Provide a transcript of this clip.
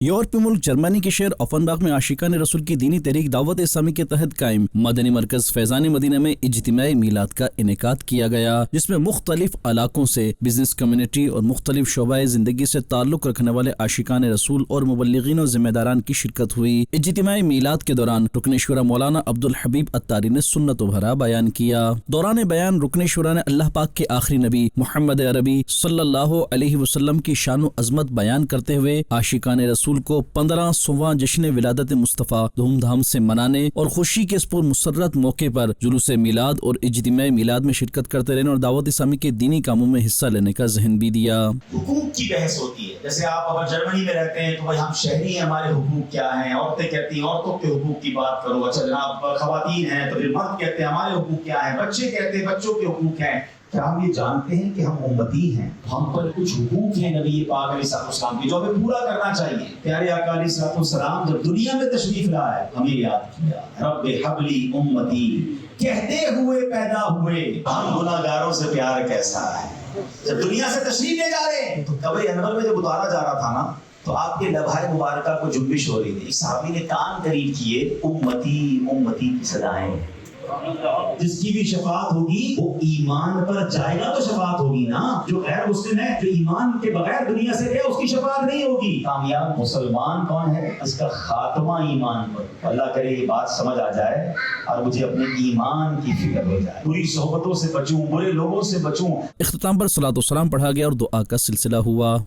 यूरोपीय मुल्क जर्मनी के शहर ऑफनबाग में आशिकान रसूल की दीनी तहरीक दावत इस्लामी के तहत कायम मदनी मरकज फैजान मदीना में इज्तिमाई मीलाद का इनेकाद किया गया, जिसमें मुख्तलिफ इलाकों से बिजनेस कम्युनिटी और मुख्तलिफ शोबाए जिंदगी से ताल्लुक रखने वाले आशिकान रसूल और मुबल्लिगीन और जिम्मेदारान की शिरकत हुई। इज्तिमाई मीलाद के दौरान रुकन शुरा मौलाना अब्दुल हबीब अत्तारी ने सुन्नत भरा बयान किया। दौरान बयान रुकन शुरा ने अल्लाह पाक के आखिरी नबी मोहम्मद अरबी सल्लल्लाहु अलैहि वसल्लम की शान अजमत बयान करते हुए आशिकान रसूल को 15वां जश्न विलादत मुस्तफ़ा धूमधाम से मनाने और खुशी के इस पर मुसर्रत मौके पर जुलूस मिलाद और इज्तिमाई मिलाद में शिरकत करते रहने और दावत इस्लामी के दीनी कामों में हिस्सा लेने का ज़हन भी दिया। हुकूक की बहस होती है, जैसे आप अगर जर्मनी में रहते हैं तो भाई हम शहरी हैं, हमारे हुकूक क्या हैं, औरतें कहती हैं औरतों के हुकूक की बात करो, अच्छा जनाब खवातीन हैं तो फिर मर्द कहते हैं हमारे हुकूक क्या है, बच्चे कहते हैं बच्चों के हुकूक हैं। क्या हम ये जानते हैं कि हम उम्मती हैं, हम पर कुछ हुकूक हैं नबी पाक अलैहिस्सलाम के जो हमें पूरा करना चाहिए। प्यारे आका अलैहिस्सलाम जब दुनिया में तशरीफ लाए हमें याद किया, रब्बे हबली उम्मती कहते हुए पैदा हुए, हम गुनाहगारों से प्यार कैसा है। जब दुनिया से तशरीफ ले जा रहे हैं तो कब्र अनवर में जब उतारा जा रहा था ना, तो आपके लबहाए मुबारका को जुम्बिश हो रही थी, साहबी ने कान करीब किए, उम्मती उम्मती की सदाएं। जिसकी भी शफाअत होगी वो ईमान पर जाएगा तो शफाअत होगी ना। जो गैर मुस्लिम है, जो ईमान के बगैर दुनिया से गया, उसकी शफाअत नहीं होगी। कामयाब मुसलमान कौन है? इसका खात्मा ईमान पर। अल्लाह करे ये बात समझ आ जाए और मुझे अपने ईमान की फिक्र हो जाए, बुरी सोहबतों से बचूं, बुरे लोगों से बचूं। इख्तिताम पर सलातो सलाम पढ़ा गया और दुआ का सिलसिला हुआ।